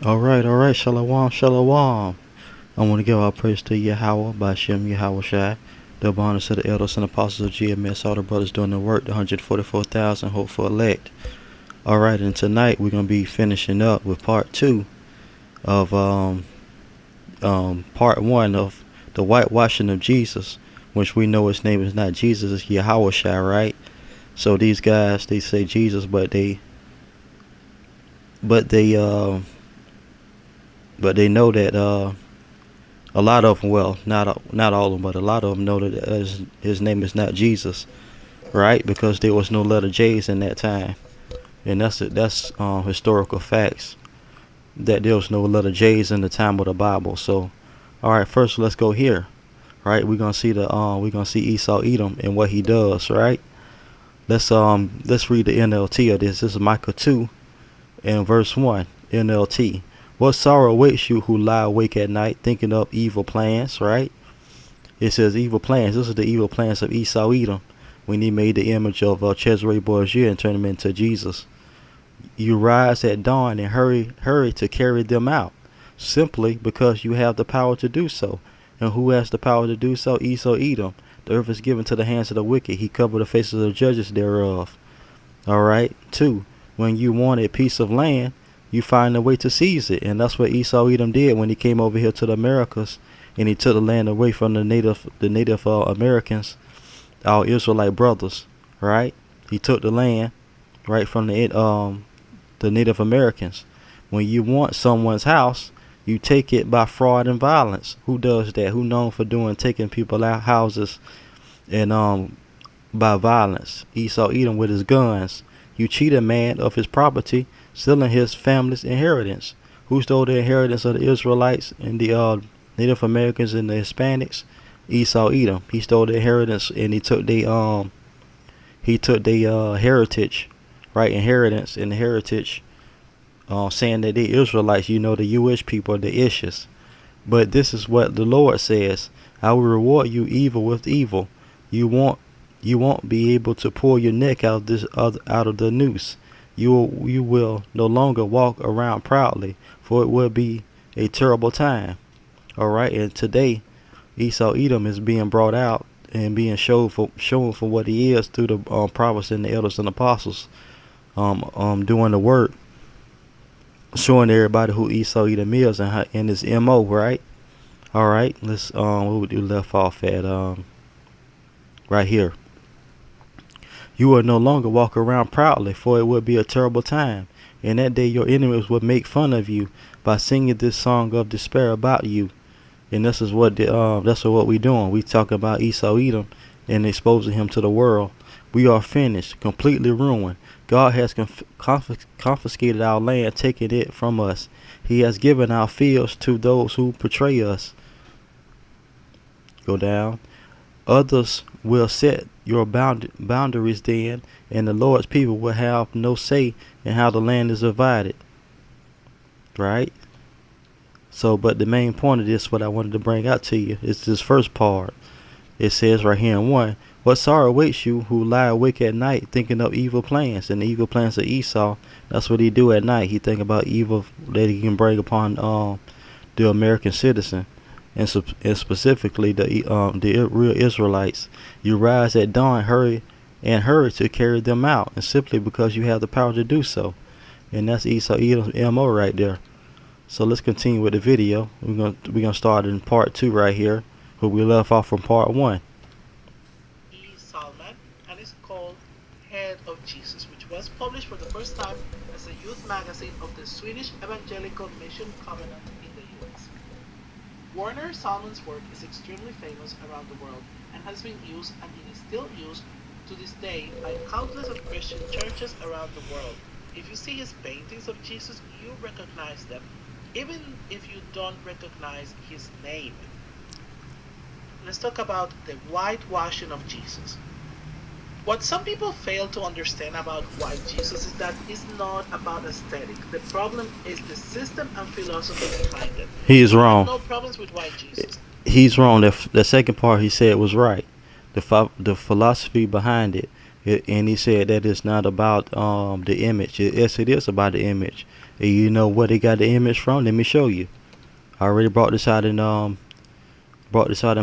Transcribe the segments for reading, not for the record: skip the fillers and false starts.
All right, shalom, shalom. I want to give our praise to Yahweh by Shem Yahweh Shai, the bonus to the elders and apostles of GMS, all the brothers doing the work, the 144,000 hopeful elect. All right, and tonight we're going to be finishing up with part two of part one of the whitewashing of Jesus, which we know his name is not Jesus, it's Yahweh Shai, right? So these guys, they say Jesus, but they, uh, but they know that a lot of them, well, not all of them, but a lot of them know that his name is not Jesus, right? Because there was no letter J's in that time, and that's historical facts that there was no letter J's in the time of the Bible. So, all right, first let's go here, right? We're gonna see Esau Edom and what he does, right? Let's read the NLT of this. This is Micah 2 and verse 1, NLT. What sorrow awaits you who lie awake at night thinking up evil plans, right? It says evil plans. This is the evil plans of Esau Edom when he made the image of Cesare Borgia and turned him into Jesus. You rise at dawn and hurry to carry them out, simply because you have the power to do so. And who has the power to do so? Esau Edom. The earth is given to the hands of the wicked. He covered the faces of the judges thereof. All right. 2. When you want a piece of land, you find a way to seize it. And that's what Esau Edom did when he came over here to the Americas and he took the land away from the native Americans, our Israelite brothers, right? He took the land right from the Native Americans. When you want someone's house, you take it by fraud and violence. Who does that? Who known for doing taking people out houses and by violence? Esau Edom with his guns. You cheat a man of his property, stealing his family's inheritance. Who stole the inheritance of the Israelites and the Native Americans and the Hispanics? Esau Edom. He stole the inheritance and he took their heritage, right? Inheritance and heritage, saying that they Israelites, the Jewish people, are the Ishis. But this is what the Lord says: I will reward you evil with evil. You won't you won't be able to pull your neck out of the noose. You will no longer walk around proudly, for it will be a terrible time. All right, and today Esau Edom is being brought out and being shown for what he is through the prophets and the elders and apostles, doing the work, showing everybody who Esau Edom is and his mo. Right. All right. Let's what would you left off at right here. You will no longer walk around proudly, for it will be a terrible time. In that day, your enemies will make fun of you by singing this song of despair about you. And that's what we doing. We talk about Esau Edom and exposing him to the world. We are finished, completely ruined. God has confiscated our land, taking it from us. He has given our fields to those who betray us. Go down. Others will set your boundaries then, and the Lord's people will have no say in how the land is divided. Right? So, but the main point of this, what I wanted to bring out to you, is this first part. It says right here in 1, what sorrow awaits you who lie awake at night thinking of evil plans. And the evil plans of Esau, that's what he do at night. He think about evil that he can bring upon the American citizen, and specifically the real Israelites. You rise at dawn, hurry to carry them out, and simply because you have the power to do so. And that's Esau Edom's MO right there. So let's continue with the video. We're gonna start in part 2 right here, where we left off from part 1. Salman, and is called Head of Jesus, which was published for the first time as a youth magazine of the Swedish Evangelical Mission Covenant in the US. Warner Salman's work is extremely famous around the world and has been used, and it is still used to this day, by countless of Christian churches around the world. If you see his paintings of Jesus, you recognize them, even if you don't recognize his name. Let's talk about the whitewashing of Jesus. What some people fail to understand about white Jesus is that it's not about aesthetic. The problem is the system and philosophy behind it. He's I have wrong. no problems with white Jesus. He's wrong. The second part he said was right. The philosophy behind it, and he said that it's not about the image. Yes, it is about the image. And you know where they got the image from? Let me show you. I already brought this out in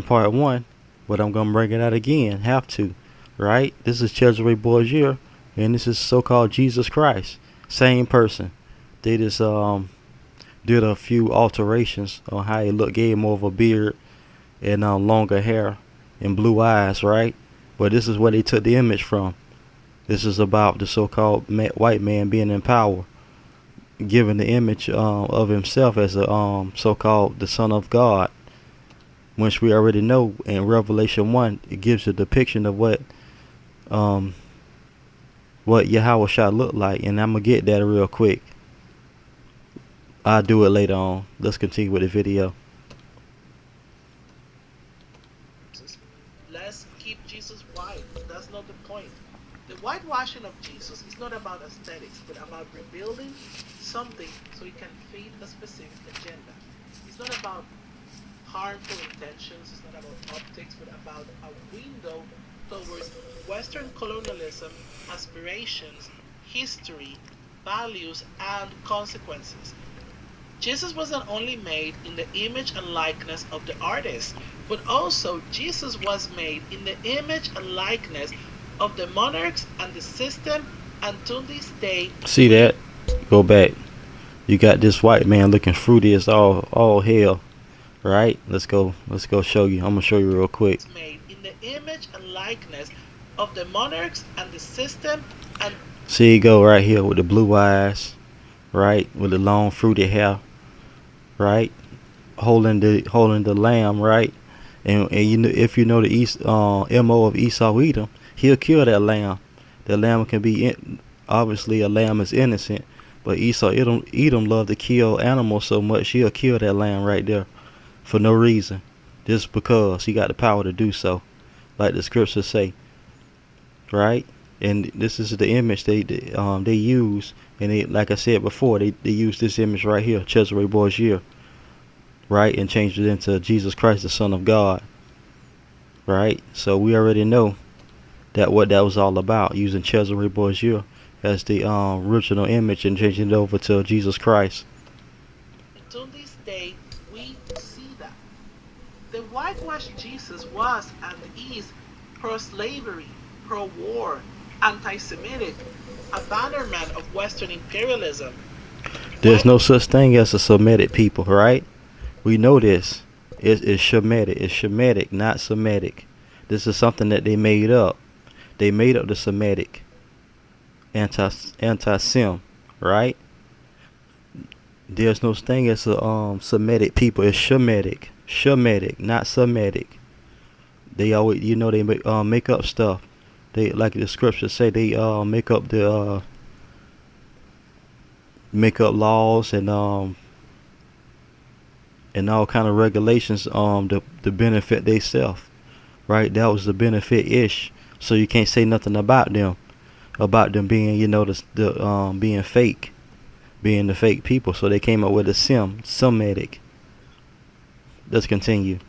part one, but I'm gonna bring it out again. Have to, right? This is Cesare Borgia, and this is so-called Jesus Christ. Same person. They just did a few alterations on how he looked. Gave him more of a beard and longer hair and blue eyes, right? But this is where they took the image from. This is about the so-called white man being in power, given the image of himself as a so-called the Son of God, which we already know in Revelation 1. It gives a depiction of um, what Yahweh shall look like, and I'm gonna get that real quick. I'll do it later on. Let's continue with the video. Let's keep Jesus white. That's not the point. The whitewashing of Jesus is not about aesthetics, but about rebuilding something so it can feed a specific agenda. It's not about harmful intentions, it's not about optics, but about a window towards Western colonialism, aspirations, history, values, and consequences. Jesus wasn't only made in the image and likeness of the artist, but also Jesus was made in the image and likeness of the monarchs and the system, and to this day See we that? Go back. You got this white man looking fruity as all hell, right? Let's go show you. I'm gonna show you real quick. made in the image and likeness of the monarchs and the system, and See you go right here with the blue eyes, right? With the long fruity hair, right? Holding the lamb, right? And you know, if you know the mo of Esau Edom, he'll kill that lamb. The lamb can be obviously a lamb is innocent, but Edom love to kill animals so much he'll kill that lamb right there for no reason, just because he got the power to do so, like the scriptures say, right? And this is the image they use, and they, like I said before, they use this image right here, Cesare Borgia, right, and changed it into Jesus Christ, the Son of God, right? So we already know that what that was all about, using Cesare Borgia as the original image and changing it over to Jesus Christ. to this day we see that the whitewashed Jesus was and is pro-slavery, pro-war, anti-Semitic, a bannerman of Western imperialism. There's White no such thing as a Semitic people, right? We know this. It's Shemitic. It's Shemitic, not Semitic. This is something that they made up. They made up the Semitic anti anti-Sem, right? There's no thing as a Semitic people. It's Shemitic, Shemitic, not Semitic. They always, they make up stuff. They, like the scriptures say, they make up laws and all kind of regulations to benefit themselves, right? That was the benefit ish. So you can't say nothing about them being, the being fake, being the fake people. So they came up with a Semitic. Let's continue.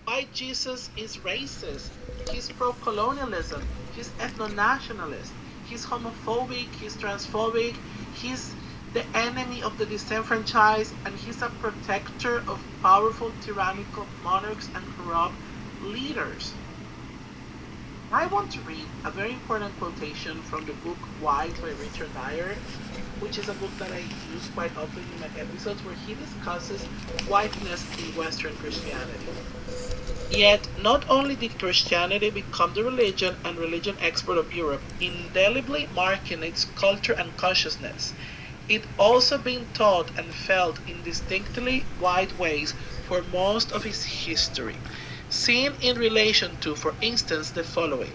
White Jesus is racist. He's pro-colonialism. He's ethno-nationalist. He's homophobic. He's transphobic. He's the enemy of the disenfranchised, and he's a protector of powerful tyrannical monarchs and corrupt leaders. I want to read a very important quotation from the book White by Richard Dyer, which is a book that I use quite often in my episodes, where he discusses whiteness in Western Christianity. Yet, not only did Christianity become the religion and religion export of Europe, indelibly marking its culture and consciousness, it also been taught and felt in distinctly white ways for most of its history, seen in relation to, for instance, the following: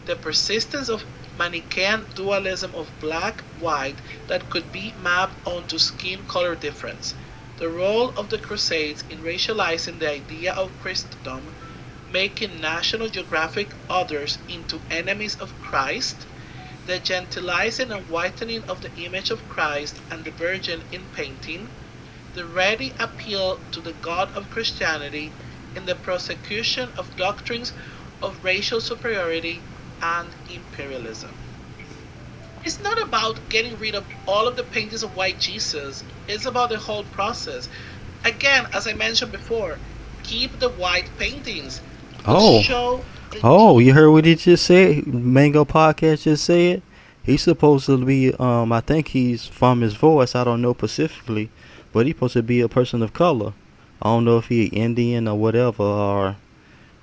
the persistence of Manichaean dualism of black-white that could be mapped onto skin color difference, the role of the Crusades in racializing the idea of Christendom, making national geographic others into enemies of Christ, the gentilizing and whitening of the image of Christ and the Virgin in painting, the ready appeal to the God of Christianity in the prosecution of doctrines of racial superiority and imperialism. It's not about getting rid of all of the paintings of white Jesus. It's about the whole process. Again, as I mentioned before, keep the white paintings, but Oh, show the oh, you Jesus. heard what he just said? Mango Podcast just said he's supposed to be. I think he's from his voice. I don't know specifically, but he's supposed to be a person of color. I don't know if he Indian or whatever, or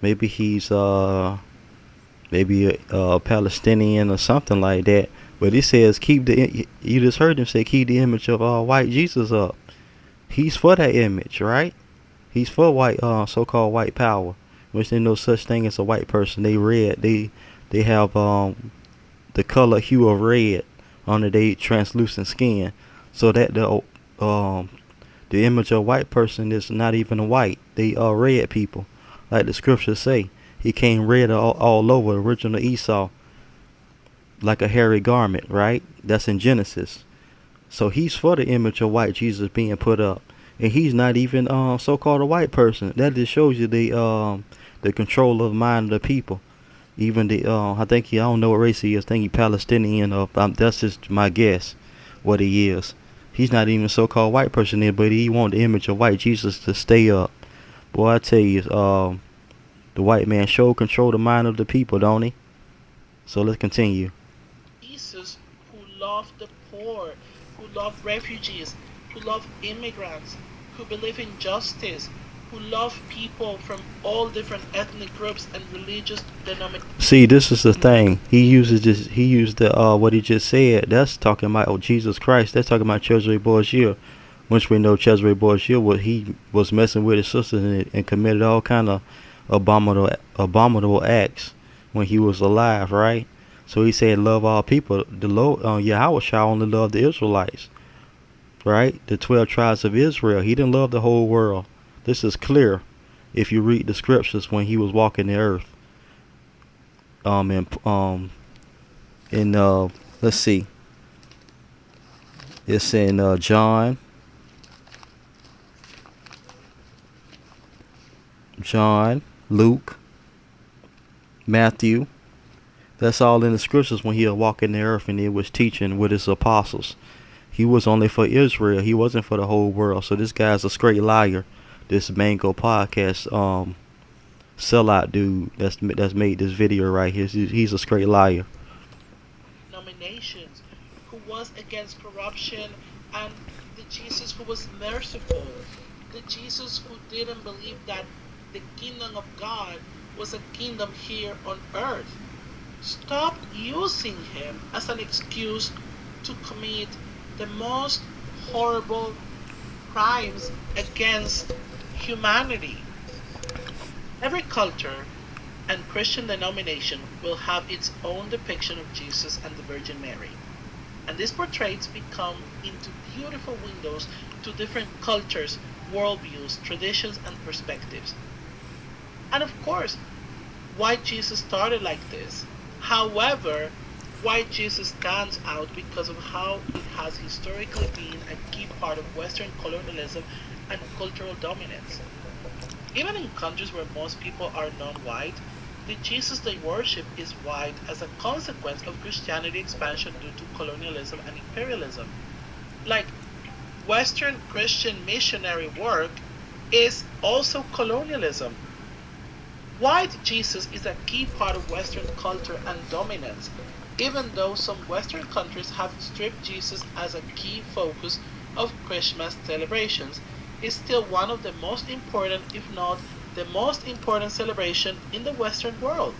maybe he's maybe a Palestinian or something like that. But he says keep the. You just heard him say keep the image of white Jesus up. He's for that image, right? He's for white, so-called white power, which there's no such thing as a white person. They red. They have the color hue of red under their translucent skin, so that the image of a white person is not even white. They are red people, like the scriptures say. He came red all over. Original Esau, like a hairy garment, right? That's in Genesis. So he's for the image of white Jesus being put up, and he's not even so-called a white person. That just shows you the control of the mind of the people. Even the I think I don't know what race he is. I think he Palestinian, or that's just my guess what he is. He's not even so-called white person there, but he want the image of white Jesus to stay up. Boy, I tell you, the white man sure control the mind of the people, don't he? So let's continue. Jesus who loved the poor, who loved refugees, who loved immigrants, who believed in justice, who loved people from all different ethnic groups and religious denominations. See, this is the thing. He uses this. He used the what he just said. That's talking about Jesus Christ. That's talking about Cesare Borgia, which we know Cesare Borgia. What he was messing with his sisters and committed all kind of abominable acts when he was alive, right? So he said, "Love all people." The Lord, Yahweh shall only love the Israelites, right? The 12 tribes of Israel. He didn't love the whole world. This is clear if you read the scriptures when he was walking the earth. And in let's see, it's in John, Luke, Matthew. That's all in the scriptures when he was walking the earth and he was teaching with his apostles. He was only for Israel. He wasn't for the whole world. So this guy's a straight liar. This Mango Podcast sellout dude that's made this video right here. He's a straight liar. Denominations, who was against corruption, and the Jesus who was merciful, the Jesus who didn't believe that the kingdom of God was a kingdom here on earth. Stop using him as an excuse to commit the most horrible crimes against humanity. Every culture and Christian denomination will have its own depiction of Jesus and the Virgin Mary. And these portraits become into beautiful windows to different cultures, worldviews, traditions, and perspectives. And of course, white Jesus started like this. However, white Jesus stands out because of how it has historically been a key part of Western colonialism and cultural dominance. Even in countries where most people are non-white, the Jesus they worship is white as a consequence of Christianity expansion due to colonialism and imperialism. Like Western Christian missionary work is also colonialism. White Jesus is a key part of Western culture and dominance, even though some Western countries have stripped Jesus as a key focus of Christmas celebrations. Is still one of the most important, if not the most important celebration in the Western world.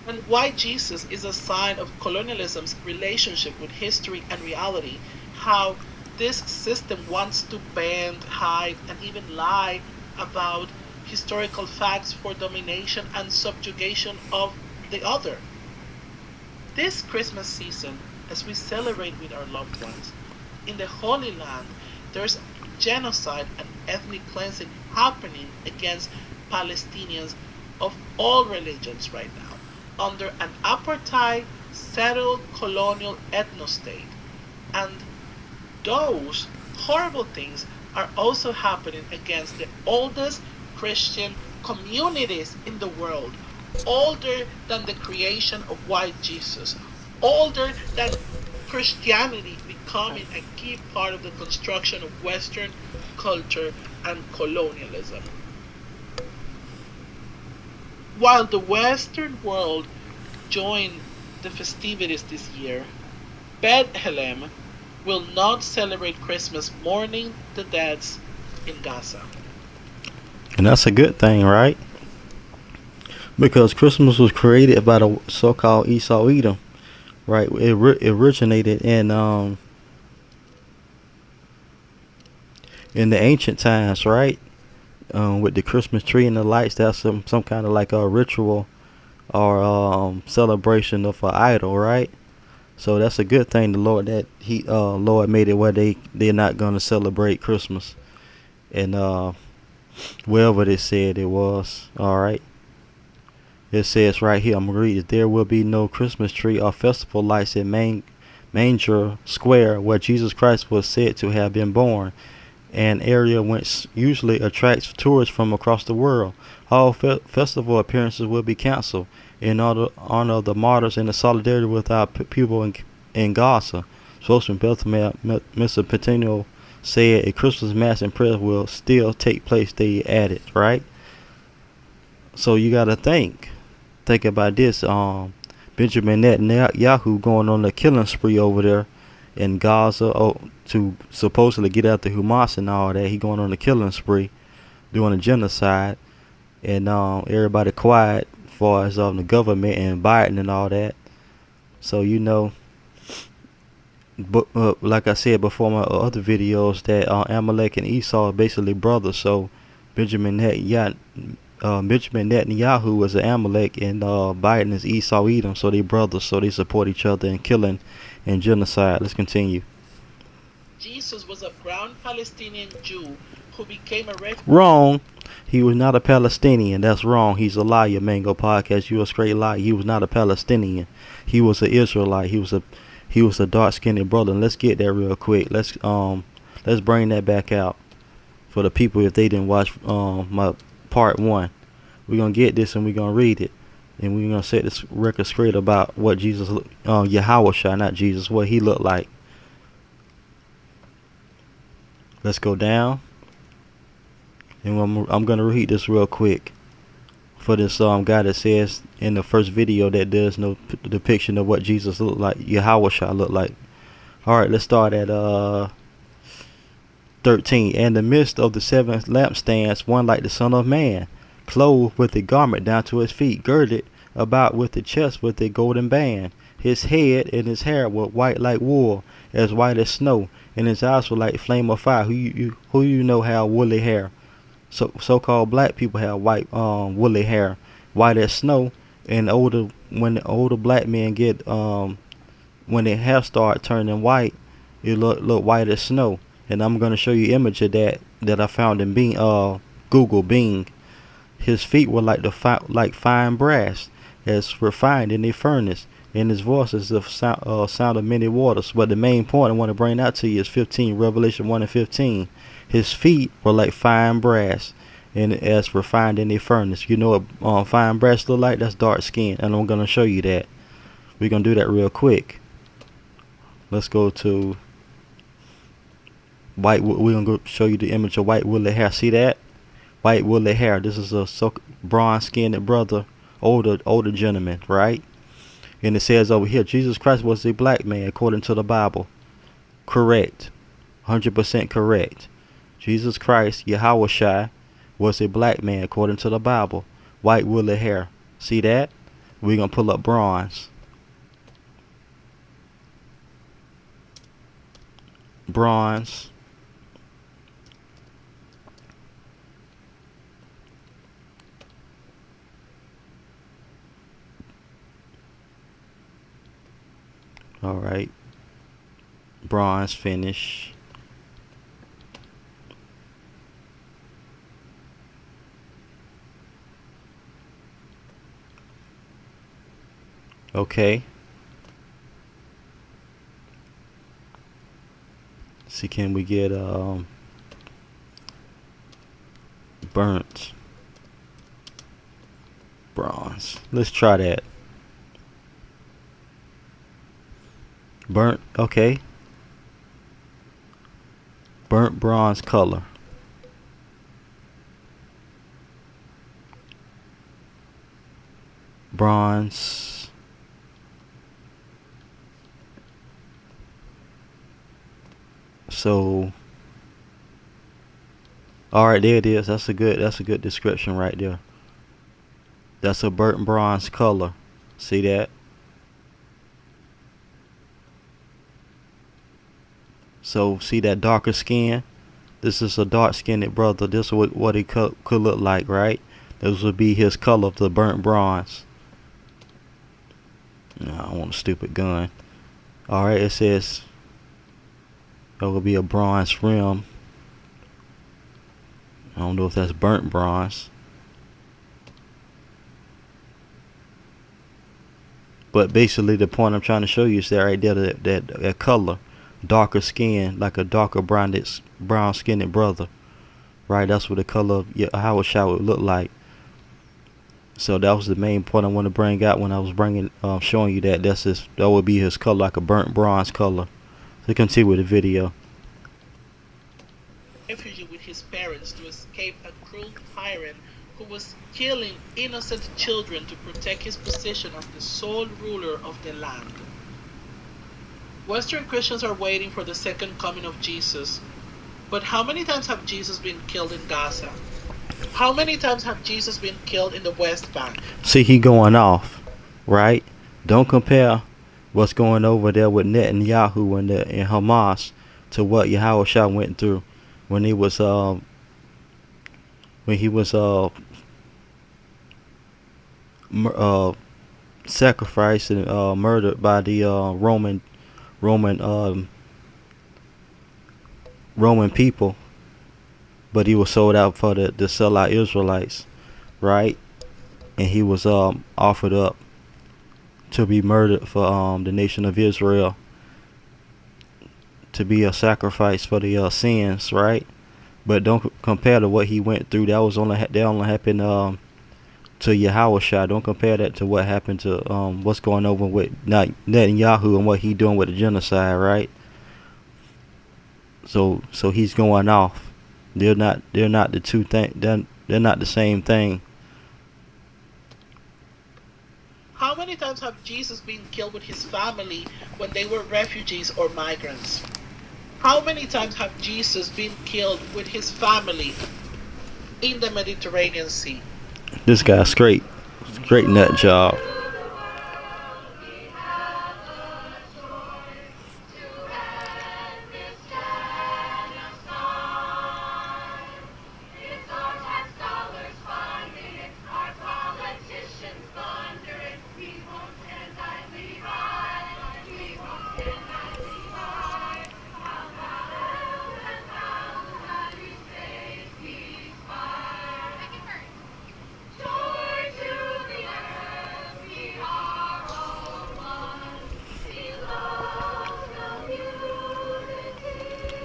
And white Jesus is a sign of colonialism's relationship with history and reality, how this system wants to bend, hide, and even lie about historical facts for domination and subjugation of the other. This Christmas season, as we celebrate with our loved ones, in the Holy Land, there's genocide and ethnic cleansing happening against Palestinians of all religions right now, under an apartheid settled colonial ethno-state. And those horrible things are also happening against the oldest Christian communities in the world, older than the creation of white Jesus, older than Christianity, becoming a key part of the construction of Western culture and colonialism. While the Western world joined the festivities this year, Bethlehem will not celebrate Christmas mourning the deaths in Gaza. And that's a good thing, right? Because Christmas was created by the so-called Esau Edom, right? It originated in the ancient times, right? With the Christmas tree and the lights. That's some kind of like a ritual or celebration of an idol, right? So that's a good thing. The Lord that He Lord made it where they're not gonna celebrate Christmas and wherever they said it was. All right. It says right here. I'm gonna read it. There will be no Christmas tree or festival lights in Manger Square where Jesus Christ was said to have been born, an area which usually attracts tourists from across the world. All festival appearances will be canceled in honor of the martyrs and the solidarity with our people in Gaza. Spokesman Bethlehem, Mr. Patino said a Christmas mass and prayer will still take place. They added, right? So you got to think about this. Benjamin Netanyahu going on a killing spree over there in Gaza, to supposedly get out the Hamas and all that. He going on a killing spree, doing a genocide, and everybody quiet as far as the government and Biden and all that. So but like I said before, my other videos, that Amalek and Esau are basically brothers. So Benjamin Netanyahu, Benjamin Netanyahu is an Amalek, and Biden is Esau Edom. So they brothers. So they support each other in killing and genocide. Let's continue. Jesus was a brown Palestinian Jew who became a refugee. Wrong. He was not a Palestinian. That's wrong. He's a liar, Mango Podcast. You a straight liar. He was not a Palestinian. He was an Israelite. He was a dark skinned brother. And let's get that real quick. Let's bring that back out for the people if they didn't watch my part one. We're gonna get this and we're gonna read it. And we're gonna set this record straight about what Jesus, Yahweh, not Jesus, what he looked like. Let's go down. And I'm gonna read this real quick for this guy that says in the first video that there's no depiction of what Jesus looked like, Yahweh looked like. All right, let's start at 13. And in the midst of the seven lampstands, one like the Son of Man, clothed with a garment down to his feet, girded about with the chest with a golden band. His head and his hair were white like wool, as white as snow, and his eyes were like flame of fire. Who you know have woolly hair? So-called black people have white woolly hair, white as snow. And when the older black men get when their hair start turning white, it look white as snow. And I'm gonna show you an image of that I found in Google Bing. His feet were like like fine brass, as refined in a furnace, and his voice is the sound of many waters. But the main point I want to bring out to you is 15, Revelation 1 and 15. His feet were like fine brass, and as refined in a furnace. You know what fine brass look like? That's dark skin, and I'm gonna show you that. We're gonna do that real quick. Let's go to white. We're gonna go show you the image of white woolly hair. See that? White woolly hair. This is a bronze skinned brother, older gentleman, right? And it says over here, Jesus Christ was a black man according to the Bible. Correct. 100% correct. Jesus Christ, Yahweh, was a black man according to the Bible. White woolly hair. See that? We're going to pull up bronze. Bronze. All right. Bronze finish. Okay. See, can we get burnt bronze? Let's try that. Burnt, okay. Burnt bronze color. Bronze. So, all right, there it is. That's a good description right there. That's a burnt bronze color. See that? So see that darker skin? This is a dark skinned brother. This is what he could look like, right? This would be his color of the burnt bronze. No, I want a stupid gun. Alright, it says it will be a bronze rim. I don't know if that's burnt bronze. But basically the point I'm trying to show you is that right there, that color. Darker skin, like a darker brown skinned brother. Right, that's what the color of Howard Shaw would look like. So that was the main point I want to bring out when I was showing you that that would be his color, like a burnt bronze color. So continue with the video. Refugee with his parents to escape a cruel tyrant who was killing innocent children to protect his position as the sole ruler of the land. Western Christians are waiting for the second coming of Jesus. But how many times have Jesus been killed in Gaza? How many times have Jesus been killed in the West Bank? See, he going off, right? Don't compare what's going over there with Netanyahu and Hamas to what Yahweh Shah went through when he was sacrificed and murdered by the Roman Roman people, but he was sold out for the sell out Israelites, right? And he was offered up to be murdered for the nation of Israel, to be a sacrifice for the sins, right? But don't compare to what he went through. That only happened to Yahweh Shah. Don't compare that to what happened to what's going over with Netanyahu and what he doing with the genocide, right? So he's going off. They're not the two thing. They're not the same thing. How many times have Jesus been killed with his family when they were refugees or migrants? How many times have Jesus been killed with his family in the Mediterranean Sea? This guy's straight nut job.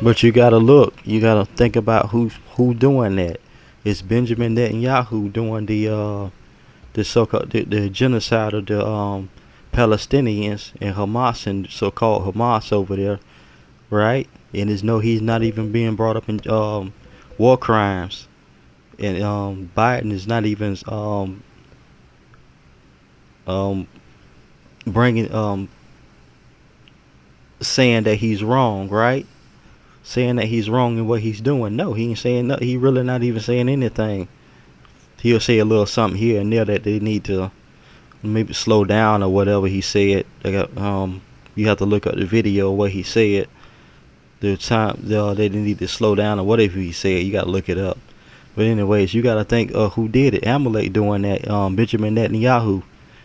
But you gotta look. You gotta think about who doing that. It's Benjamin Netanyahu doing the so-called the genocide of the Palestinians and Hamas and so-called Hamas over there, right? And he's not even being brought up in war crimes, and Biden is not even um, bringing saying that he's wrong, right? Saying that he's wrong in what he's doing. No, he ain't saying nothing. He really not even saying anything. He'll say a little something here and there that they need to maybe slow down or whatever he said. You have to look up the video of what he said. They need to slow down or whatever he said. You got to look it up. But anyways, you got to think who did it. Amalek doing that. Benjamin Netanyahu.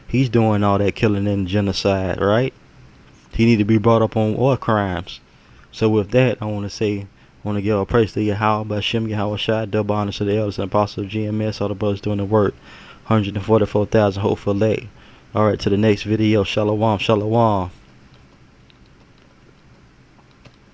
He's doing all that killing and genocide, right? He need to be brought up on war crimes. So with that, I want to give a praise to Yahweh, Bashem, Yahweh Shai, double honor to the elders and apostles of GMS, all the brothers doing the work. 144,000 hopeful elect. Alright, to the next video. Shalom, shalom.